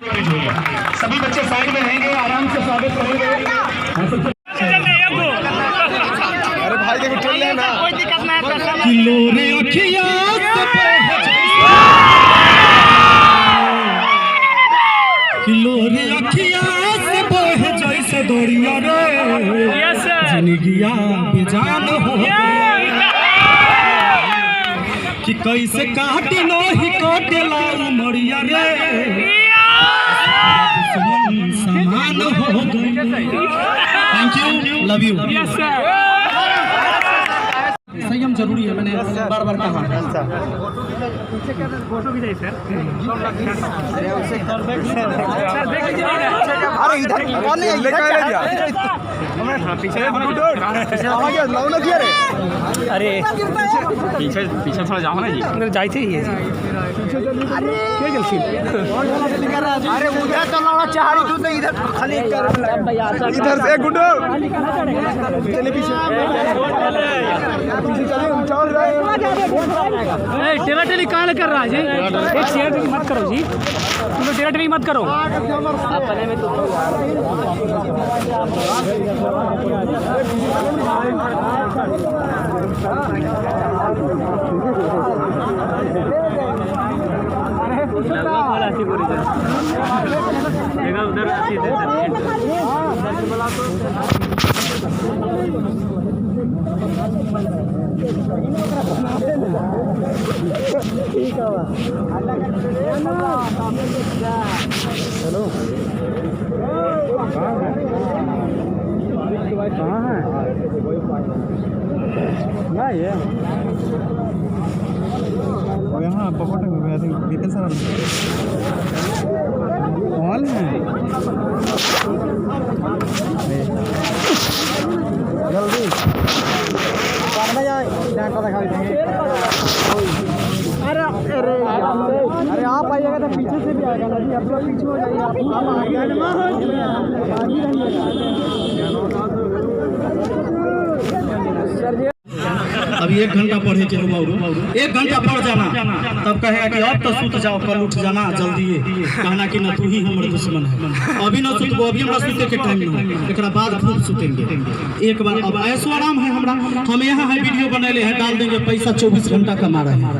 सभी बच्चे साइड में रहेंगे, आराम से स्वागत करेंगे। अरे भाई देखो चल रहे ना, कोई दिक्कत नहीं है। किलो रे अखिया किलो रे अखिया से बहे जैसे दरिया रे, जिंदगिया बेजान हो कि कैसे काटी नहीं काटेला उमरिया रे, समान हो गई। Thank you, love you. संयम जरूरी है, मैंने बार बार कहा। फोटो भी सर। अरे इधर कौन है? पीछे अरे पीछे थोड़ा जाओ ना जी, जाते ही है। अरे उधर तो लौड़ा चाह रही तू, इधर खाली इधर से गुड्डू चले पीछे टेरा टेरी कहाँ कर रहा है जी? एक शेयर मत करो जी, तुम टेरा टेरी मत करो। उधर ठीक है। चलो कहाँ है? क्या ये यहाँ पकड़ बीते सर हॉल है। जल्दी अरे आप आइएगा तो पीछे से भी आएगा ना जी, आप लोग पीछे हो जाइए। अभी 1 घंटा पढ़े के हो, 1 घंटा पढ़ जाना, तब कहेगा कि अब तो सूत जाओ, कल उठ जाना जल्दी, कहना कि न तू ही हमारे दुश्मन है। अभी न सुतबो, अभी हमरा सुते के टाइम नहीं, एक बाद खूब सुतेंगे एक बार। अब ऐसो आराम है हमरा, हम यहाँ है वीडियो बनेले हैं, डाल देंगे, पैसा 24 घंटा कमा रहे हैं।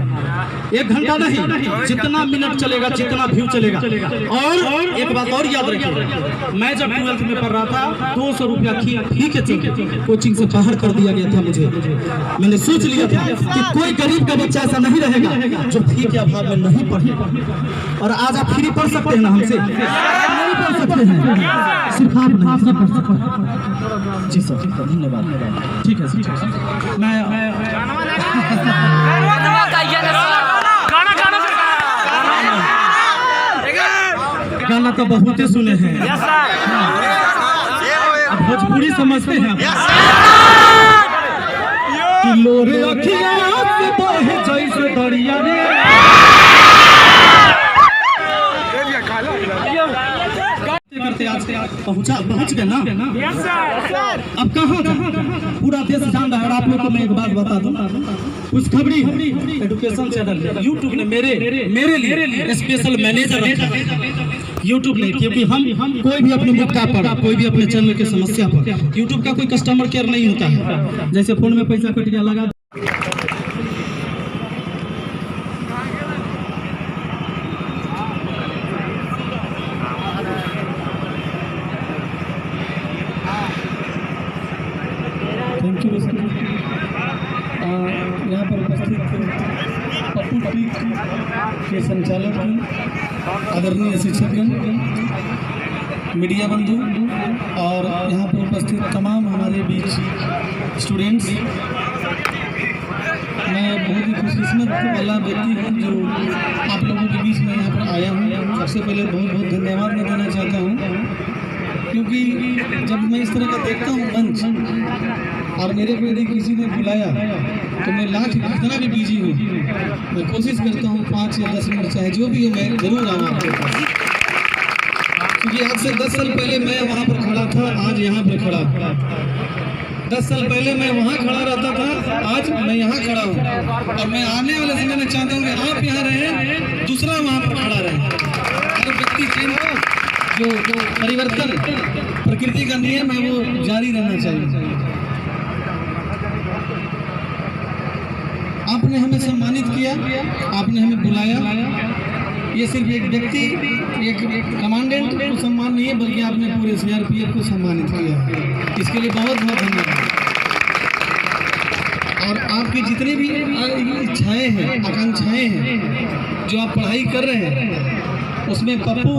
1 घंटा नहीं, जितना मिनट चलेगा, जितना व्यू चलेगा। और एक बात और याद रखिए, मैं जब 12th में पढ़ रहा था 200 रुपया फी के कोचिंग से बाहर कर दिया गया था मुझे। मैंने सोच लिया था कि कोई गरीब का बच्चा ऐसा नहीं रहेगा जो फी के अभाव में नहीं पढ़े। और आज आप फ्री पढ़ सकते हैं ना हमसे? नहीं पढ़ सकते हैं, सिर्फ आप नहीं पढ़ सकते। जी सर, धन्यवाद। ठीक है सर, मैं गाना तो बहुत ही सुने हैं, भोजपुरी समझते हैं। किलो रे अखिया से बहे जैसे दरिया रे, करते आज पहुंच गए ना। अब कहाँ पूरा देश जान रहा है। और आप लोग को मैं एक बात बता दूं, कुछ खबरी एजुकेशन चैनल यूट्यूब ने मेरे लिए स्पेशल मैनेजर रखा है। यूट्यूब नहीं, क्योंकि हम कोई भी अपने मुद्दा पर, कोई भी अपने चैनल की समस्या पर, यूट्यूब का कोई कस्टमर केयर नहीं होता है। जैसे फोन में पैसा कट गया, लगा यहाँ पर उपस्थित पप्पू टीक के संचालक, आदरणीय शिक्षकगण, मीडिया बंधु और यहाँ पर उपस्थित तमाम हमारे बीच स्टूडेंट्स, मैं बहुत ही खुशकिस्मत वाला व्यक्ति हूँ जो आप लोगों के बीच में यहाँ पर आया हूँ। सबसे पहले बहुत बहुत धन्यवाद मैं देना चाहता हूँ, क्योंकि जब मैं इस तरह का देखता हूँ मंच और मेरे को यदि किसी ने बुलाया तो मैं लाख जितना भी बिजी हूँ, मैं कोशिश करता हूँ 5 या 10 मिनट चाहे जो भी हो, मैं जरूर आऊँ आपके पास। क्योंकि आज से 10 साल पहले मैं वहाँ पर खड़ा था, आज यहाँ पर खड़ा हूँ। 10 साल पहले मैं वहाँ खड़ा रहता था, आज मैं यहाँ खड़ा हूँ। और मैं आने वाले समय में चाहता हूँ कि आप यहाँ रहें, दूसरा वहाँ पर खड़ा रहे। प्रकृति चेंज, जो परिवर्तन प्रकृति का नियम है वो जारी रहना चाहिए। आपने हमें सम्मानित किया, आपने हमें बुलाया। ये सिर्फ एक व्यक्ति, एक कमांडेंट को सम्मान नहीं है, बल्कि आपने पूरे CRPF को सम्मानित किया। इसके लिए बहुत बहुत धन्यवाद। और आपकी जितनी भी इच्छाएं हैं, आकांक्षाएं हैं, जो आप पढ़ाई कर रहे हैं, उसमें पप्पू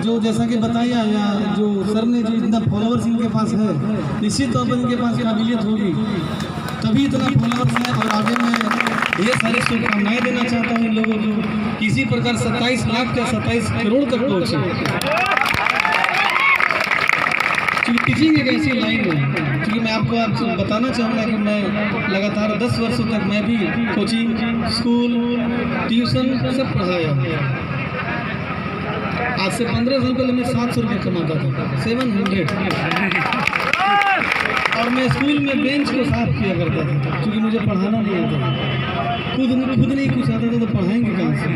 जो जैसा कि बताया, या जो सर ने जो इतना फॉलोअर्स इनके पास है, निश्चित तौर पर इनके पास काबिलियत होगी, तभी इतना फॉलोअर्स है। और आगे मैं ये सारी शुभकामनाएं देना चाहता हूँ इन लोगों को, किसी प्रकार 27 लाख या 27 करोड़ तक पहुँचे। टीचिंग एक ऐसी लाइन है, क्योंकि मैं आपको आज बताना चाहूँगा कि मैं लगातार 10 वर्षों तक मैं भी कोचिंग, स्कूल, ट्यूशन सब पढ़ाया। आज से 15 साल पहले मैं 700 रुपये कमाता था, 700। और मैं स्कूल में बेंच को साफ किया करता था, क्योंकि मुझे पढ़ाना नहीं आता। खुद नहीं कुछ आता था तो पढ़ाएंगे कहाँ से।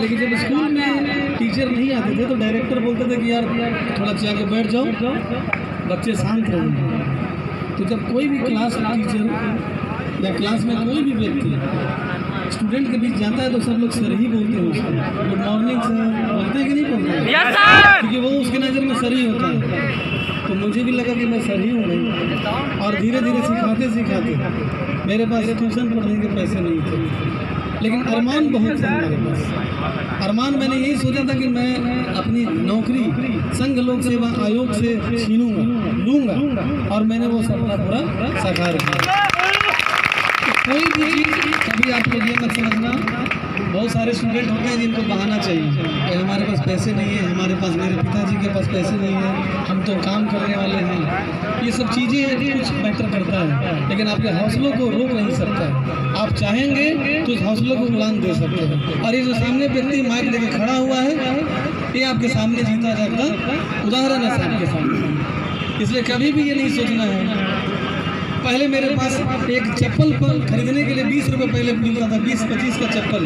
लेकिन जब स्कूल में टीचर नहीं आते थे तो डायरेक्टर बोलते थे कि यार थोड़ा जाके बैठ जाओ, बच्चे शांत रहेंगे। तो जब कोई भी क्लास टीचर या क्लास में कोई भी व्यक्ति स्टूडेंट के बीच जाता है तो सब लोग सर ही बोलते हैं उसको। गुड मॉर्निंग सर बोलते हैं कि नहीं बोलते हैं? क्योंकि वो उसके नज़र में सर ही होता है। तो मुझे भी लगा कि मैं सर ही हूँ भाई। और धीरे धीरे सिखाते सिखाते मेरे पास ट्यूशन पढ़ने के पैसे नहीं थे, लेकिन अरमान बहुत थे हमारे पास। अरमान मैंने यही सोचा था कि मैं अपनी नौकरी संघ लोक सेवा आयोग से छीनूंगा, लूँगा, और मैंने वो सपना पूरा साकार किया। कोई भी चीज़ कभी आप लोग ये मत समझना, बहुत सारे स्टूडेंट होते हैं जिनको बहाना चाहिए कि हमारे पास पैसे नहीं है, हमारे पास, मेरे पिताजी के पास पैसे नहीं है, हम तो काम करने वाले हैं। ये सब चीज़ें कुछ मैटर करता है, लेकिन आपके हौसलों को रोक नहीं सकता है। आप चाहेंगे तो उस हौसलों को उड़ान दे सकते हैं। और ये जो सामने व्यक्ति माइक लेके खड़ा हुआ है, ये आपके सामने जीता जाता उदाहरण है आपके सामने। इसलिए कभी भी ये नहीं सोचना है। पहले मेरे पास एक चप्पल पर खरीदने के लिए 20 रुपये पहले मिलता था, 20-25 का चप्पल,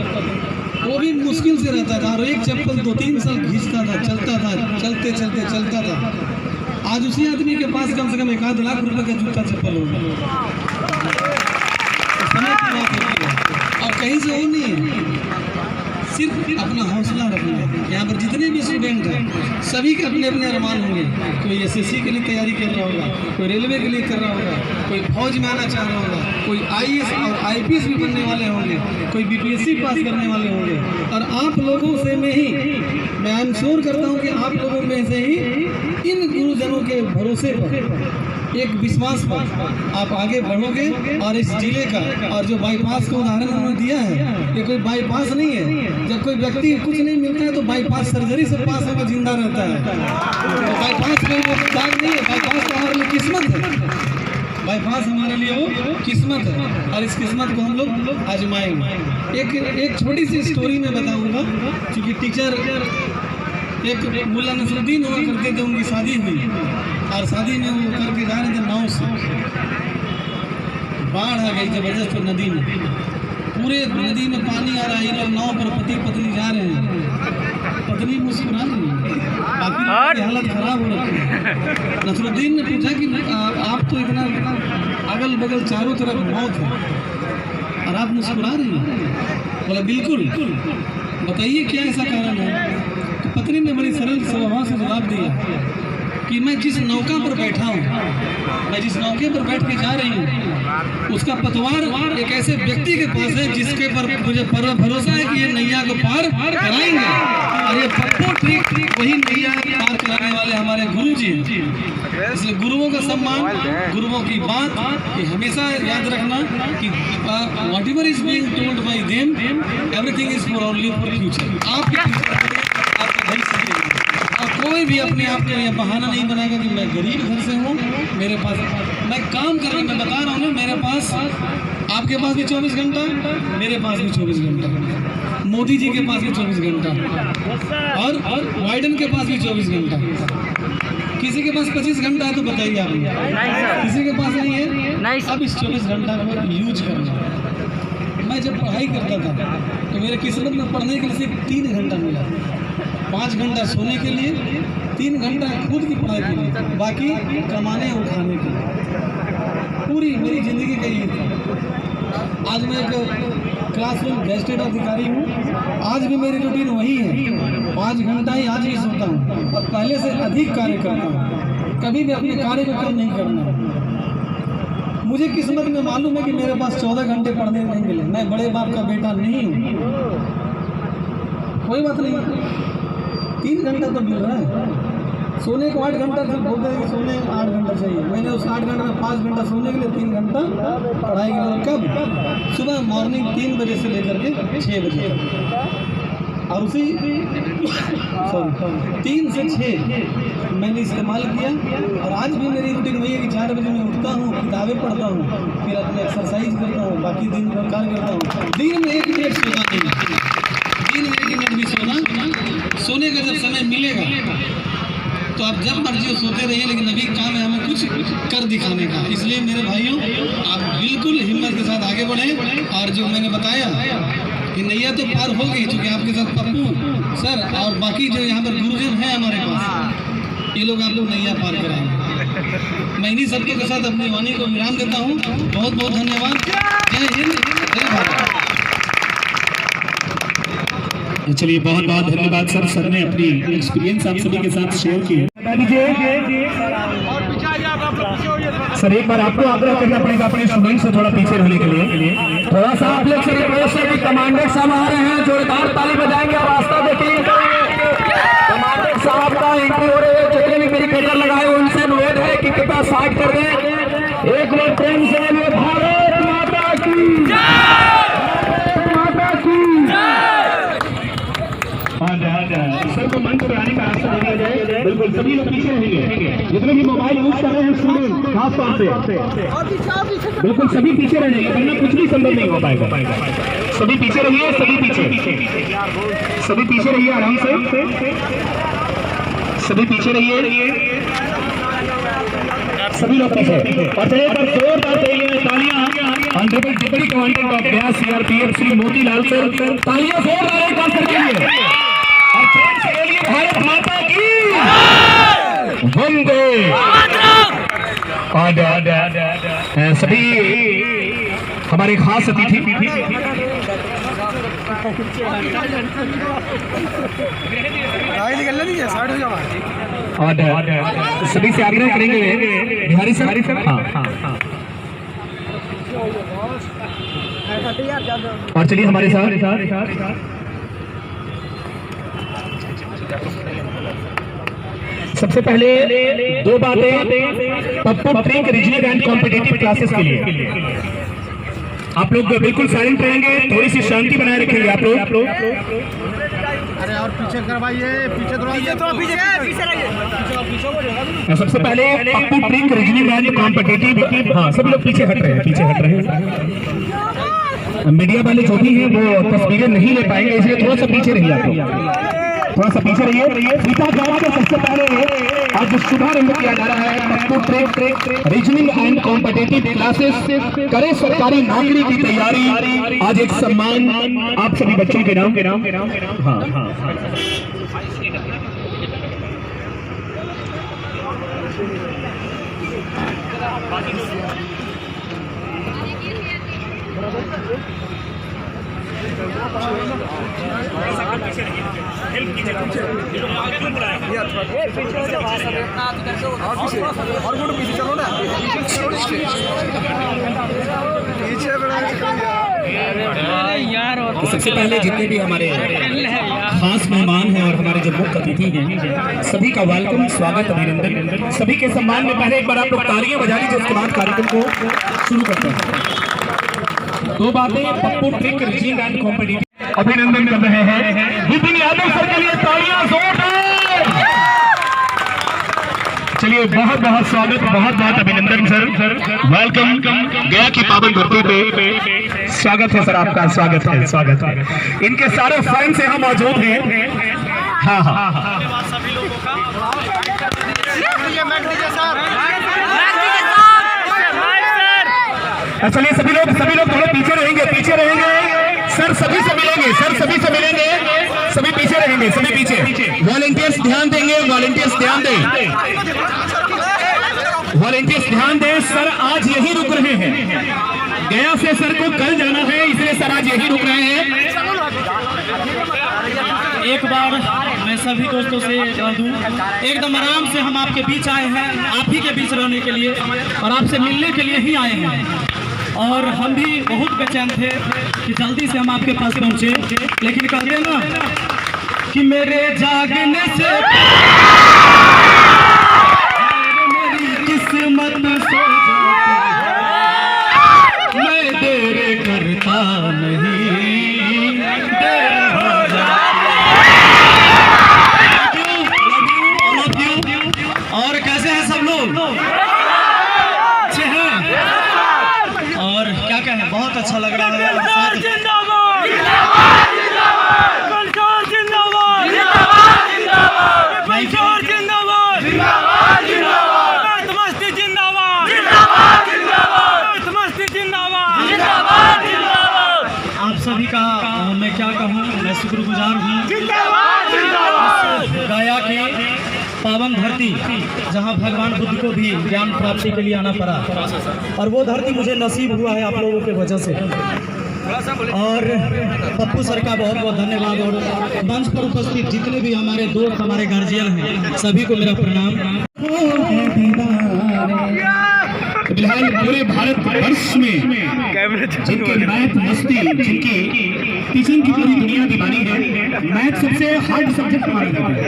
वो भी मुश्किल से रहता था। और एक चप्पल 2-3 साल घिसता था, चलता था, चलते चलते चलता था। आज उसी आदमी के पास कम से कम 1-8 लाख रुपए का जूता चप्पल होगा। समय की बात होती है, और कहीं से वो नहीं है, सिर्फ अपना हौसला रखना है। यहाँ पर जितने भी स्टूडेंट हैं सभी के अपने अपने अरमान होंगे। कोई SSC के लिए तैयारी कर रहा होगा, कोई रेलवे के लिए कर रहा होगा, कोई फौज में आना चाह रहा होगा, कोई IAS और IPS भी बनने वाले होंगे, कोई BPSC पास करने वाले होंगे। और आप लोगों से मैं आई एम श्योर करता हूँ कि आप लोगों में से ही इन गुरुजनों के भरोसे पर, एक विश्वास पर आप आगे बढ़ोगे। और इस जिले का, और जो बाईपास का उदाहरण उन्होंने दिया है, ये कोई बाईपास नहीं है। जब कोई व्यक्ति कुछ नहीं मिलता है तो बाईपास सर्जरी से पास होकर जिंदा रहता है। तो बाईपास कोई वो दाग नहीं है, बाईपास तो हमारे लिए किस्मत है। बाईपास हमारे लिए वो किस्मत है, और इस किस्मत को हम लोग आजमाएंगे। एक छोटी सी स्टोरी में बताऊंगा, क्योंकि टीचर एक मुल्ला नसरुद्दीन हुआ करते थे, उनकी शादी हुई, और शादी में वो करके जा रहे थे नाव से। बाढ़ आ गई जबरदस्त नदी में, पूरे नदी में पानी आ रहा है। ये लोग नाव पर पति पत्नी जा रहे हैं, पत्नी मुस्कुरा रही है, बाकी हालत खराब हो रही है। नसरुद्दीन ने पूछा कि आप तो इतना अगल बगल चारों तरफ मौत है और आप मुस्कुरा रही हैं? बोला बिल्कुल, बताइए क्या ऐसा कारण है? तो पत्नी ने बड़ी सरल स्वभाव से जवाब दिया कि मैं जिस नौका पर बैठा हूँ, मैं जिस नौके पर बैठ के जा रही हूँ, उसका पतवार एक ऐसे व्यक्ति के पास है जिसके पर मुझे भरोसा है कि ये नैया को पार कराएंगे। और ये पप्पू ट्रिक वही नैया पार कराने वाले हमारे गुरु जी हैं। इसलिए गुरुओं का सम्मान, गुरुओं की बात ये हमेशा याद रखना कि whatever is being told by them, everything is for only for future। आपके भविष्य। और कोई भी अपने आप को यह बहाना नहीं बनाएगा कि मैं गरीब घर से हूँ, मेरे पास मैं काम कर रहा हूँ। मैं बता रहा हूँ ना, मेरे पास, आपके पास भी 24 घंटा, मेरे पास भी 24 घंटा, मोदी जी के पास भी 24 घंटा, और बाइडेन के पास भी 24 घंटा। किसी के पास 25 घंटा है तो बताइए आप, किसी के पास नहीं है। अब इस 24 घंटा को यूज करना। मैं जब पढ़ाई करता था तो मेरे किस्मत में पढ़ने के लिए सिर्फ 3 घंटा मिला, 5 घंटा सोने के लिए, 3 घंटा खुद की पढ़ाई के लिए, बाकी कमाने और खाने के लिए। पूरी मेरी ज़िंदगी का ये था। आज मैं एक क्लासरूम गेस्टेड अधिकारी हूँ, आज भी मेरी रूटीन वही है, 5 घंटा ही आज भी सोता हूँ और पहले से अधिक कार्य करता हूँ। कभी भी अपने कार्य को कम नहीं करना। मुझे किस्मत में मालूम है कि मेरे पास 14 घंटे पढ़ने नहीं मिले। मैं बड़े बाप का बेटा नहीं हूँ, कोई बात नहीं, 3 घंटा तो मिल रहा है। सोने को 8 घंटा से बोलते हैं कि सोने 8 घंटा चाहिए। मैंने उस 8 घंटे में 5 घंटा सोने के लिए 3 घंटा पढ़ाई के लिए। कब? सुबह मॉर्निंग 3 बजे से लेकर के 6 बजे तक, और उसी 3 से 6 मैंने इस्तेमाल किया। और आज भी मेरी रूटीन वही है कि 4 बजे मैं उठता हूँ, किताबें पढ़ता हूँ, फिर अपने एक्सरसाइज करता हूँ, बाकी दिन भर कार्य करता हूँ। दिन में 1 मिनट सोना नहीं, दिन में 1 मिनट भी सोना। सोने का जब समय मिलेगा तो आप जब मर्जी हो सोते रहिए, लेकिन अभी काम है हमें कुछ कर दिखाने का। इसलिए मेरे भाइयों, आप बिल्कुल हिम्मत के साथ आगे बढ़ें। और जो मैंने बताया कि नैया तो पार हो गई, चूँकि आपके साथ पप्पू सर और बाकी जो यहाँ पर गुरुजन हैं हमारे पास, ये लोग आप लोग नैया पार कराएंगे। मैं इन्हीं सबके के साथ अपनी वाणी को विराम देता हूँ। बहुत बहुत धन्यवाद। जय हिंद, जय भारत। चलिए, बहुत बहुत धन्यवाद सर। सर ने अपनी एक्सपीरियंस आप सभी के साथ शेयर किए। सर, एक बार आपको आग्रह करना पड़ेगा अपने स्टूडेंट से थोड़ा पीछे रहने के लिए। थोड़ा सा आप लोग से रिक्वेस्ट है कि कमांडर साहब आ रहे हैं, जोरदार ताली बजाएंगे और रास्ता देखिए। कमांडर साहब का एंट्री हो रही है। जितने भी क्रिकेटर लगाए उनसे अनुरोध है कि कृपया साइड कर दें। एक बार प्रेम से बोलिए भारत माता की जय, माता की सर को मंच पर आने का रास्ता दिया जाए। बिल्कुल, सभी लोग पीछे रहेंगे। जितने भी मोबाइल यूज कर रहे हैं स्टूडेंट, खास तौर से बिल्कुल सभी पीछे रहेंगे, वरना कुछ भी संभव नहीं हो पाएगा। सभी पीछे रहिए, सभी पीछे रहिए, आराम से सभी पीछे रहिए, सभी लोग पीछे। और चलिए पर जोरदार तालियां ऑनरेबल डिप्टी कमांडेंट ऑफ गया सीआरपीएफ श्री मोतीलाल सर, तालियां जोरदार एक बार के लिए। और प्रेम से बोलिए भारत माता की वंदे मातरम। सभी हमारे खास अतिथि और सभी से आग्रह करेंगे बिहारी सर। हाँ। और चलिए हमारे साथ सबसे पहले 2 बातें Pappu trick regional and competitive classes के लिए। आप लोग बिल्कुल साइलेंट रहेंगे, थोड़ी सी शांति बनाए रखेंगे आप लोग। अरे और पीछे करवाइए, पीछे सबसे पहले Pappu trick regional and competitive. हाँ, सब लोग पीछे हट रहे हैं। मीडिया वाले जो भी हैं वो तस्वीरें नहीं ले पाएंगे, इसलिए थोड़ा सा पीछे रहिए आप लोग, थोड़ा सा पीछे रहिए। सीता गांव के सबसे पहले आज शुभारंभ किया जा रहा है Pappu trick reasoning and competitive classes. करें सरकारी नौकरी की तैयारी। आज एक सम्मान आप सभी बच्चों के नाम। हाँ। तो सबसे पहले जितने भी हमारे खास मेहमान हैं और हमारे जो मुख्य अतिथि हैं, सभी का वेलकम, स्वागत, अभिनंदन। सभी के सम्मान में पहले एक बार आप लोग तालियां बजा लीजिए, उसके बाद कार्यक्रम को शुरू करते हैं। 2 बातें Pappu trick reasoning and competitive अभिनंदन कर रहे हैं विपिन यादव सर के लिए तालियां जोरदार। चलिए, बहुत बहुत स्वागत, बहुत बहुत अभिनंदन सर, वेलकम। गया की पावन धरती पे स्वागत है सर आपका, स्वागत है। इनके सारे फैंस यहाँ मौजूद हैं। हाँ। चलिए सभी लोग थोड़े पीछे रहेंगे, सर सभी से मिलेंगे, सभी पीछे रहेंगे, सभी पीछे। वॉलंटियर्स ध्यान देंगे, वॉलंटियर्स ध्यान दें। सर आज यही रुक रहे हैं, गया से सर को कल जाना है, इसलिए सर आज यही रुक रहे हैं। एक बार मैं सभी दोस्तों से कह दूं, एकदम आराम से हम आपके बीच आए हैं, आप ही के बीच रहने के लिए और आपसे मिलने के लिए ही आए हैं। और हम भी बहुत बेचैन थे कि जल्दी से हम आपके पास पहुंचे, लेकिन कहते ना कि मेरे जागने से मेरी किस्मत सो जाती, मैं देर करता नहीं, देर हो जाती। और कैसे हैं सब लोग? अच्छे हैं? और क्या कहें, बहुत अच्छा लग रहा है। आप सभी का मैं क्या कहूँ, मैं शुक्रगुजार हूँ। गया की पावन धरती जहाँ भगवान बुद्ध को भी ज्ञान प्राप्ति के लिए आना पड़ा, और वो धरती मुझे नसीब हुआ है आप लोगों की वजह से। और पप्पू सर का बहुत बहुत धन्यवाद। और मंच पर उपस्थित जितने भी हमारे दोस्त, हमारे गार्जियन हैं, सभी को मेरा प्रणाम। फिलहाल पूरे भारत वर्ष में जिनके मैथ मस्ती, जिनकी टीचिंग की पूरी दुनिया दीवानी है, मैथ सबसे हार्ड सब्जेक्ट माना जाता है।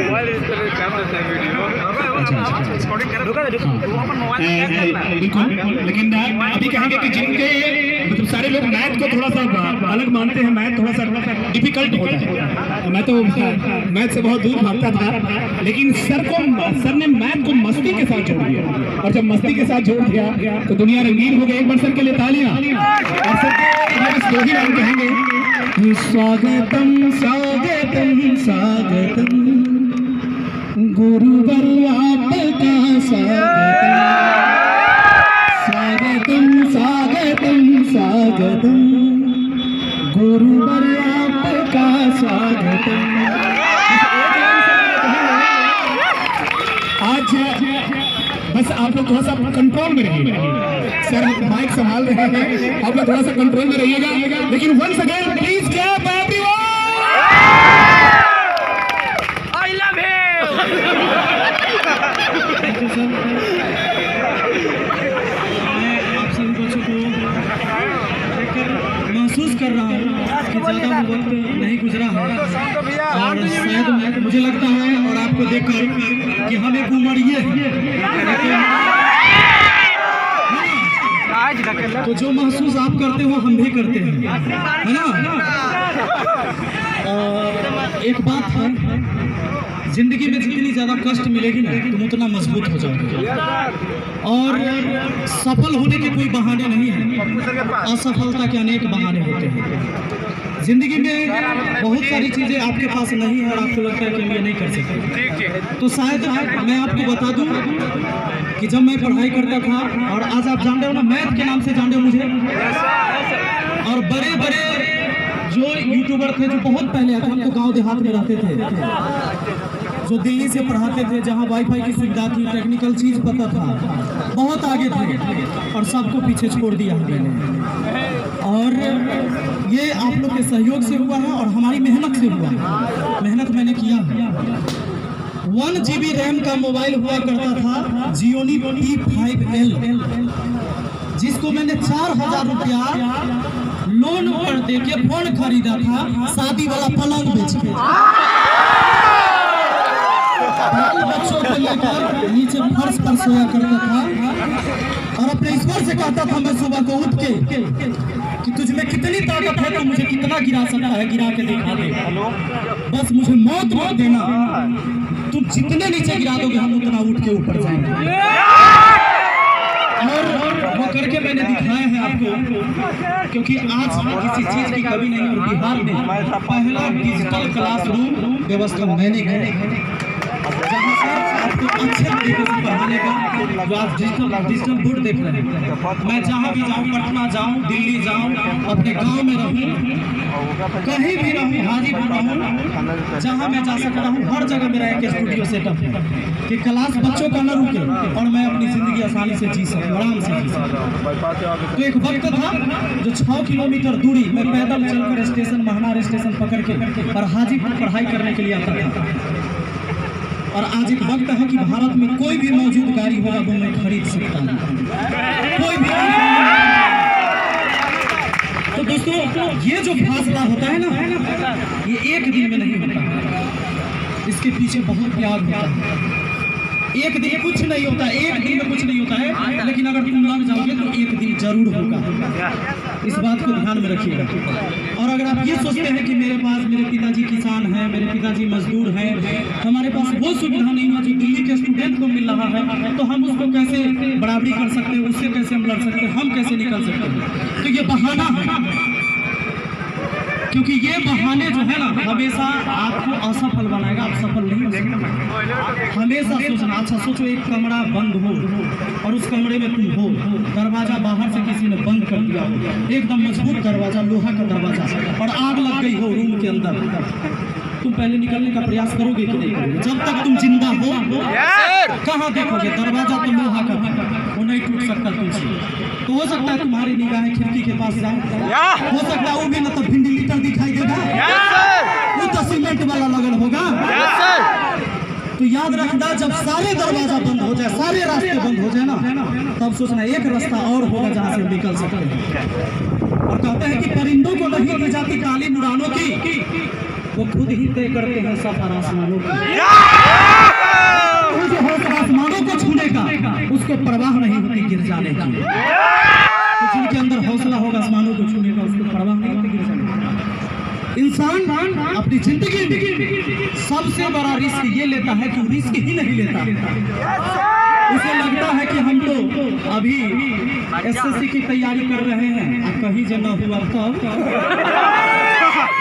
बिल्कुल, लेकिन अभी कहेंगे कि जिनके मतलब सारे लोग मैथ को थोड़ा सा अलग मानते हैं, मैथ थोड़ा सा डिफिकल्ट होता है। मैं तो मैथ से बहुत दूर भागता था, लेकिन सर ने मैथ को मस्ती के साथ जोड़ दिया, और जब मस्ती के साथ जोड़ दिया तो दुनिया रंगीन हो गई। एक बार सर के लिए तालियां। और सर के दो ही लाइन कहेंगे, स्वागतम स्वागतम स्वागतम गुरुवर आपका स्वागतम, स्वागतम स्वागतम गुरुवर आपका स्वागतम। आज बस आप लोग थोड़ा सा कंट्रोल में रहिएगा, सर माइक संभाल रहे हैं, आप लोग थोड़ा सा कंट्रोल में रहिएगा। लेकिन once again please clap everyone. I love you. मैं आप सभी बच्चों को देखकर महसूस कर रहा हूँ कि ज़्यादा वक्त नहीं गुजरा है, और शायद मुझे लगता है और आपको देखकर कि हम एक उम्रिए हैं, तो जो महसूस आप करते हो हम भी करते हैं, है ना। एक बात है, जिंदगी में जितनी ज़्यादा कष्ट मिलेगी ना तुम उतना मजबूत हो जाओगे। और सफल होने के कोई बहाने नहीं है, असफलता के अनेक बहाने होते हैं। जिंदगी में बहुत सारी चीज़ें आपके पास नहीं है और आपको लगता है कि हम ये नहीं कर सकते, तो शायद मैं आपको बता दूं कि जब मैं पढ़ाई करता था, और आज आप जान रहे हो ना मैथ के नाम से जान रहे हो मुझे, और बड़े बड़े जो यूट्यूबर थे जो बहुत पहले आते, हम तो गाँव देहात में रहते थे, जो दिल्ली से पढ़ाते थे, जहाँ वाईफाई की सुविधा थी, टेक्निकल चीज़ पता था, बहुत आगे थे, और सबको पीछे छोड़ दिया मैंने। और ये आप लोग के सहयोग से हुआ है और हमारी मेहनत से हुआ है। मेहनत मैंने किया है। 1 GB रैम का मोबाइल हुआ करता था, जियोनी T5L, जिसको मैंने 4000 रुपया लोन पर देके फोन खरीदा था, शादी वाला पलंग बेच के। बच्चों को लेकर नीचे फर्श पर सोया करता था, और अपने ईश्वर से कहता था मैं सुबह को उठ के कि तुझ में कितनी ताकत है, तो मुझे कितना गिरा सकता है, गिरा के दिखा दे, बस मुझे मौत मत देना, तुम जितने नीचे गिरा दोगे हम उतना उठ के ऊपर जाएंगे। और वो करके मैंने दिखाया है आपको, क्योंकि आज किसी चीज की कमी नहीं, और बिहार में पहला डिजिटल क्लासरूम व्यवस्था मैंने की, जहाँ से आपको अच्छे तरीके से पढ़ाने का जो आप डिजिटल बोर्ड देख रहे हैं। मैं जहाँ भी जाऊँ, पटना जाऊँ, दिल्ली जाऊँ, अपने गांव में रहूँ, कहीं भी रहूँ, हाजीपुर रहूँ, जहाँ मैं जा सक रहा हूँ, हर जगह मेरा एक स्टूडियो सेटअप है कि क्लास बच्चों का न रुके और मैं अपनी ज़िंदगी आसानी से जी सकूँ, आराम से जी सकूँ। तो एक वक्त था जो 6 किलोमीटर दूरी मैं पैदल चलकर स्टेशन महनार स्टेशन पकड़ के और हाजीपुर पढ़ाई करने के लिए आता था। और आज एक वक्त है कि भारत में कोई भी मौजूद गाड़ी होगा वो मैं खरीद सकता हूँ, कोई भी। तो दोस्तों ये जो फासला होता है ना, ये एक दिन में नहीं होता, इसके पीछे बहुत त्याग होता है। एक दिन कुछ नहीं होता, एक दिन में कुछ नहीं होता है, लेकिन अगर तुम लग जाओगे तो एक दिन जरूर होगा। इस बात को ध्यान में रखिएगा। और अगर आप ये सोचते हैं कि मेरे पिताजी किसान हैं, मेरे पिताजी मजदूर हैं, हमारे पास वो सुविधा नहीं है जो दिल्ली के स्टूडेंट को मिल रहा है, तो हम उसको कैसे बराबरी कर सकते हैं, उससे कैसे हम लड़ सकते हैं, हम कैसे निकल सकते हैं? तो ये बहाना है, क्योंकि ये बहाने जो है ना हमेशा आपको असफल बनाएगा, आप सफल नहीं हो सकते। हमेशा सोचना, अच्छा सोचो एक कमरा बंद हो और उस कमरे में तुम हो, दरवाजा बाहर से किसी ने बंद कर दिया हो, एकदम मजबूत दरवाजा, लोहा का दरवाजा, और आग लग गई हो रूम के अंदर, तुम पहले निकलने का प्रयास करोगे कि नहीं करोगे? जब तक तुम जिंदा हो कहाँ देखोगे? दरवाजा तो लोहा का वो नहीं टूट सकता तुमसे। तो हो सकता है तुम्हारी निगाहें खिड़की के पास जाए, हो सकता है वो भी ना तो भिंडी लीटर दिखाई देगा, वो तो सीमेंट वाला लगन होगा। तो याद रखना, जब सारे दरवाजा बंद हो जाए, सारे रास्ते बंद हो जाए ना, तब सोचना एक रास्ता और होगा जहाँ से निकल सकते हैं। और कहते हैं कि परिंदों को नहीं दी जाती काली उड़ानों की, वो खुद ही तय करते हैं सफर आसमानों की। जो हौसला आसमानों को छूने का, उसको परवाह नहीं होती गिर जाने की। तो जिनके अंदर हौसला होगा आसमानों को छूने का, उसको परवाह नहीं होती गिर जाने की। इंसान अपनी जिंदगी में सबसे बड़ा रिस्क ये लेता है कि रिस्क ही नहीं लेता। उसे लगता है कि हम तो अभी एसएससी की तैयारी कर रहे हैं, कहीं जो न हुआ तब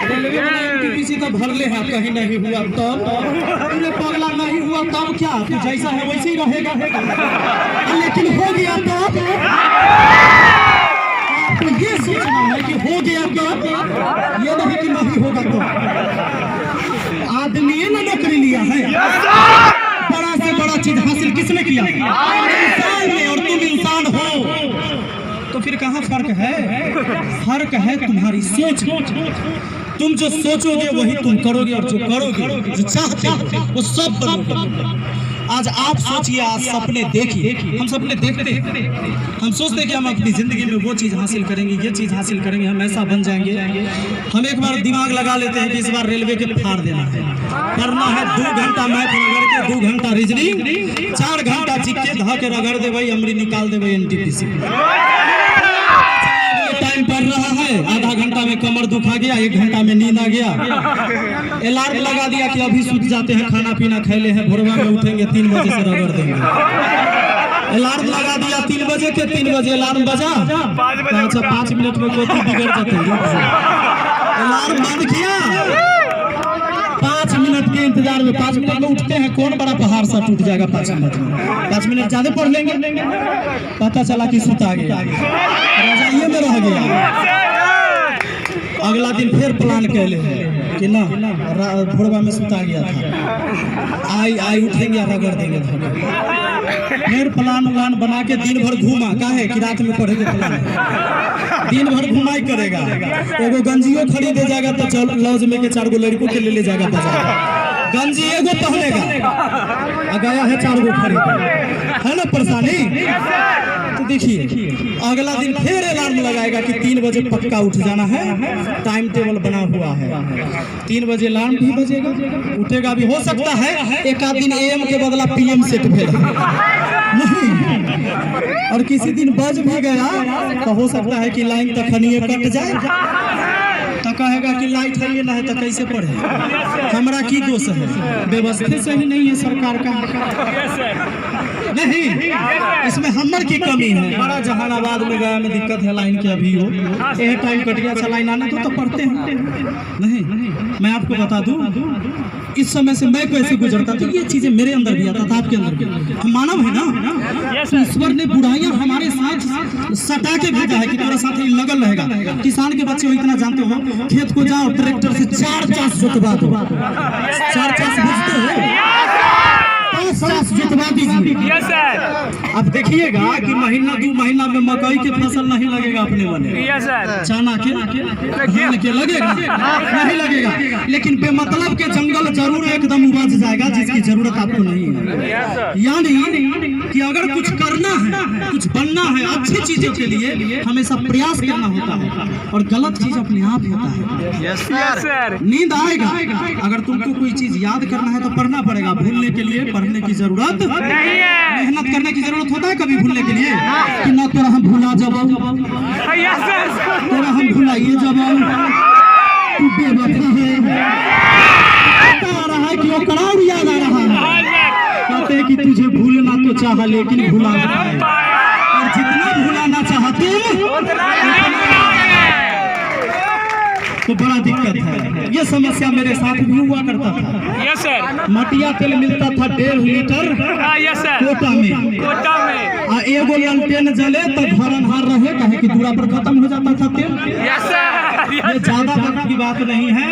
रेलवे में किसी तो भर ले है, कहीं नहीं हुआ तब तुमने पगला नहीं हुआ तब क्या, तू जैसा है वैसे ही रहेगा, लेकिन हो गया तब। तो ये सोचना है कि हो गया तब, ये नहीं कि नहीं होगा तो। आदमी ने नौकरी लिया है, बड़ा से बड़ा चीज हासिल किसने किया? इंसान ने। और तुम इंसान हो तो फिर कहाँ फर्क है? फर्क है तुम्हारी सोच। तुम जो सोचोगे वही तुम करोगे, और जो करोगे, जो चाहते हो वो सब करोगे। आज आप सोचिए, आज सपने देखिए, हम सपने देखते हैं, हम सोचते हैं कि हम अपनी जिंदगी में वो चीज़ हासिल करेंगे, ये चीज़ हासिल करेंगे, हम ऐसा बन जाएंगे। हम एक बार दिमाग लगा लेते हैं कि इस बार रेलवे के फाड़ देना है, करना है 2 घंटा मैथ रगड़ के, 2 घंटा रीजनिंग, 4 घंटा चिक्के धा के रगड़ दे भाई, अमरी निकाल दे भाई NTPC। टाइम पड़ रहा है, आधा घंटा में कमर दुखा गया, 1 घंटा में नींद आ गया, अलार्म लगा दिया कि अभी सूत जाते हैं, खाना पीना खैले हैं, भोरवा में उठेंगे 3 बजे से रगड़ देंगे। अलार्म लगा दिया 3 बजे के, 3 बजे अलार्म बजा, अच्छा 5 मिनट में कोई बिगड़ जाते हैं। अलार्म बंद किया, 5 मिनट के इंतजार में, 5 मिनट में उठते हैं, कौन बड़ा पहाड़ सा टूट जाएगा 5 मिनट में? 5 मिनट ज्यादा पढ़ लेंगे, पता चला कि सुता गया, रजाइए में रह गया। अगला दिन फिर प्लान कर ले कि ना भोरवा में सुता गया था, आई उठेंगे रगड़ देंगे, फिर प्लान बना के दिन भर घूमा, काहे कि रात में पढ़ेंगे प्लान, दिन भर घुमाई करेगा। एगो गंजियो खरीदे जाएगा तो चल लॉज में के 4 गो लड़कों के ले जाएगा बाजार, गंजी एगो पहनेगा, गया है 4 गो खरीदे, है ना परेशानी। तो देखिए अगला दिन फिर अलार्म लगाएगा कि 3 बजे पक्का उठ जाना है, टाइम टेबल बना हुआ है, 3 बजे अलार्म भी बजेगा, उठेगा भी। हो सकता है एक आध दिन AM के बदला PM सेट भेज नहीं, और किसी दिन बज भी गया तो हो सकता है कि लाइन तखनिए कट जाए, कहेगा कि लाइट है ना है तो कैसे पढ़े? हमारा की दोष है? व्यवस्था सही नहीं है सरकार का, नहीं इसमें हमर की कमी है। हमारा जहानाबाद में गया में दिक्कत है लाइन की, अभी हो एक टाइम कट गया, अच्छा लाइन आने तो पढ़ते हैं नहीं। मैं आपको बता दूं इस समय से मैं कैसे गुजरता था, ये चीजें मेरे अंदर भी आता था, आपके अंदर भी। हम मानव है ना, ईश्वर ने बुराइयां हमारे साथ सटा के भेजा है कि तुम्हारे साथ ही लगल रहेगा। किसान के बच्चे हो इतना जानते हो, खेत को जाओ ट्रैक्टर से 4 चास जोतवा दो, 4 चास भेजते हो, 5 चास जोतवा दीजिए। अब देखिएगा कि महीना 2 महीना में मकई के फसल नहीं लगेगा अपने बने, चना के धान के लगेगा नहीं लगेगा, लेकिन बेमतलब के जंगल जरूर एकदम उपज जाएगा जिसकी जरूरत आपको नहीं है। यानी कि अगर कुछ करना है, कुछ बनना है, अच्छी चीजों के लिए हमेशा प्रयास करना होता है और गलत चीज अपने आप होता है। नींद आएगा, अगर तुमको कोई चीज याद करना है तो पढ़ना पड़ेगा, भूलने के लिए पढ़ने की जरूरत नहीं है। मेहनत करने की जरूरत होता है कभी भूलने के लिए कि ना तोरा हम भूला जब तोरा हम भुलाइए जब तू बेवफा है, आ रहा है कि वो करार याद आ रहा है, कहते कि तुझे भूलना तो चाहा लेकिन भुला है, और जितना भुलाना चाहते तो बड़ा दिक्कत है। ये समस्या मेरे साथ भी हुआ करता था। Yes sir. मटिया तेल मिलता था 1.5 लीटर यस सर। कोटा में एगो लालटेन जले तो धरनहार रहे, कहे कि दूरा पर खत्म हो जाता था तेल। Yes sir. ये ज्यादा वक्त की बात नहीं है,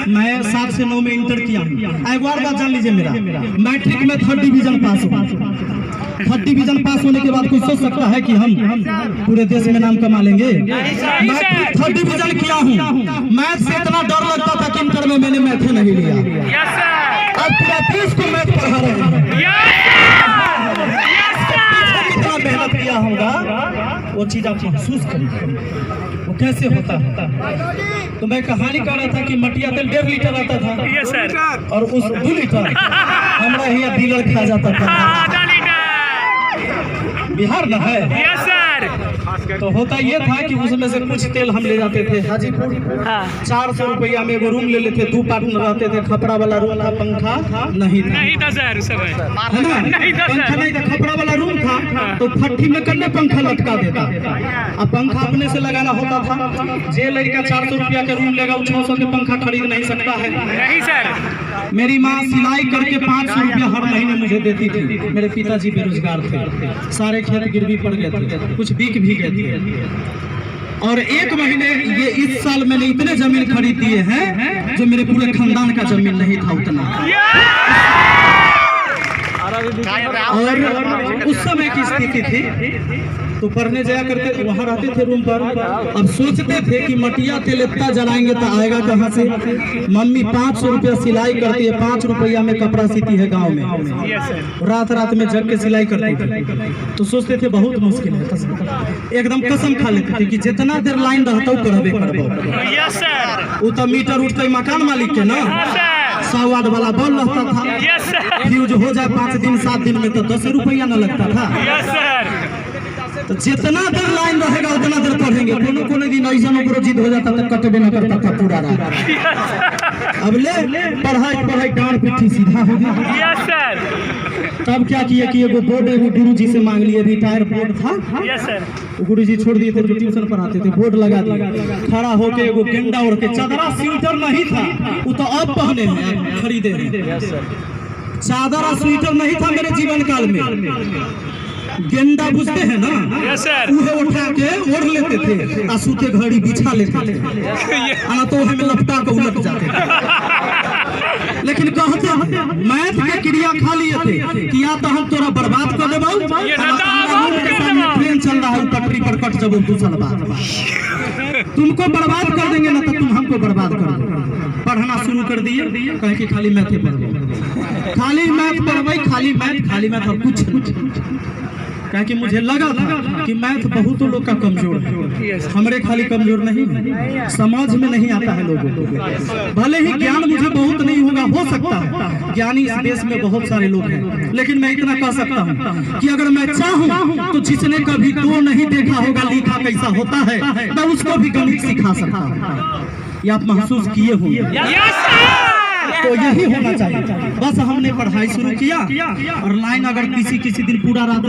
मैं 7 से 9 में इंटर किया हूँ। एक बार बात जान लीजिए, मेरा मैट्रिक में 3rd डिवीजन पास हुआ। 3rd डिवीजन पास होने के बाद कोई सोच सकता है कि हम पूरे देश में नाम कमा लेंगे? मैं 3rd डिवीजन किया हूँ। मैथ से इतना डर लगता था कि इंटर में मैंने मैथ नहीं लिया। अब पूरा देश को मैथ पढ़ा रहे हैं। कितना मेहनत किया होगा, वो चीज आप महसूस करिए वो कैसे होता है। तो मैं कहानी कर रहा था कि मटिया तेल 1.5 लीटर आता था और उस 2 लीटर हमारा यहाँ डीलर खा जाता था। बिहार न है। Yes sir. तो होता ये था कि उसमें से कुछ तेल हम ले जाते थे हाजीपुर, 400 रुपया में एगो रूम ले लेते, 2 पार्टनर रहते थे, खपड़ा वाला रूम था, पंखा नहीं था सर उस समय, है ना, पंखा नहीं था, खपड़ा वाला रूम था, तो फट्टी में करने पंखा लटका देता, अब पंखा अपने से लगाना होता था। जे लड़का 400 रुपया का रूम लेगा 600 के पंखा खरीद नहीं सकता है। नहीं सर। मेरी माँ सिलाई करके 500 रुपया हर महीने मुझे देती थी। मेरे पिताजी बेरोजगार थे, सारे खेत गिरवी पड़ गए थे, कुछ बिक भी गए थे। और 1 महीने ये इस साल मैंने इतने जमीन खरीद दिए हैं जो मेरे पूरे खानदान का जमीन नहीं था उतना। और उस समय की स्थिति थी तो पढ़ने जाया करते, वहाँ रहते थे रूम पर। अब सोचते थे कि मटिया तेल इतना जलाएंगे तो आएगा कहाँ से। मम्मी 500 रुपया सिलाई करती है, 5 रुपया में कपड़ा सीती है गांव में, रात रात में जग के सिलाई करती थी। तो सोचते थे बहुत मुश्किल है, एकदम कसम खा लेते थे कि जितना देर लाइन रहता हूँ करबे करबो। वो तो मीटर उठते मकान मालिक के ना, 100 वाट वाला बल्ब रहता था, फ्यूज हो जाए 5 दिन 7 दिन में तो 10 रुपया न लगता था। तो जितना देर लाइन रहेगा उतना देर पढ़ेंगे। कोनो दिन ऐसा नौकरो जिद हो जाता था, कटबे न करता था पूरा रात। अब ले पढ़ाई डांड पिट्ठी सीधा हो गया। तब क्या किया कि एगो बोर्ड एगो गुरु जी से मांग लिए, रिटायर बोर्ड था, गुरु जी छोड़ दिए थे जो ट्यूशन पढ़ाते थे, बोर्ड लगा दिया। खड़ा होके एगो गेंडा ओढ़ के, चादरा स्वेटर नहीं था, वो तो अब पहने हैं खरीदे हैं। चादरा स्वेटर नहीं था मेरे जीवन काल में। गेंडा बुझते हैं ना, उहे उठा के ओढ़ लेते थे, आसूते घड़ी बिछा लेते थे, आना तो हमें लपटा के उलट जाते थे। लेकिन कहते मैथ के क्रिया खा लिए थे कि या तो हम तोरा बर्बाद कर देबो, ट्रेन चल रहा है पटरी पर कट जब 2 साल बाद तुमको बर्बाद कर देंगे ना, तो तुम हमको बर्बाद कर दो। पढ़ना शुरू कर दिए, कहे कि खाली मैथ पढ़ो, खाली मैथ पढ़बै, खाली मैथ और कुछ नहीं। क्या कि मुझे लगा था कि मैथ बहुत लोग का कमजोर है, हमारे खाली कमजोर नहीं है, समझ में नहीं आता है लोगों को। भले ही ज्ञान मुझे बहुत नहीं होगा, हो सकता है ज्ञानी इस देश में बहुत सारे लोग हैं, लेकिन मैं इतना कह सकता हूँ कि अगर मैं चाहूँ तो जिसने कभी दो नहीं देखा होगा लिखा कैसा होता है, मैं उसको भी गणित सिखा सकता हूँ। ये आप महसूस किए होंगे। तो यही होना चाहिए। बस हमने पढ़ाई शुरू किया और लाइन अगर किसी दिन पूरा रात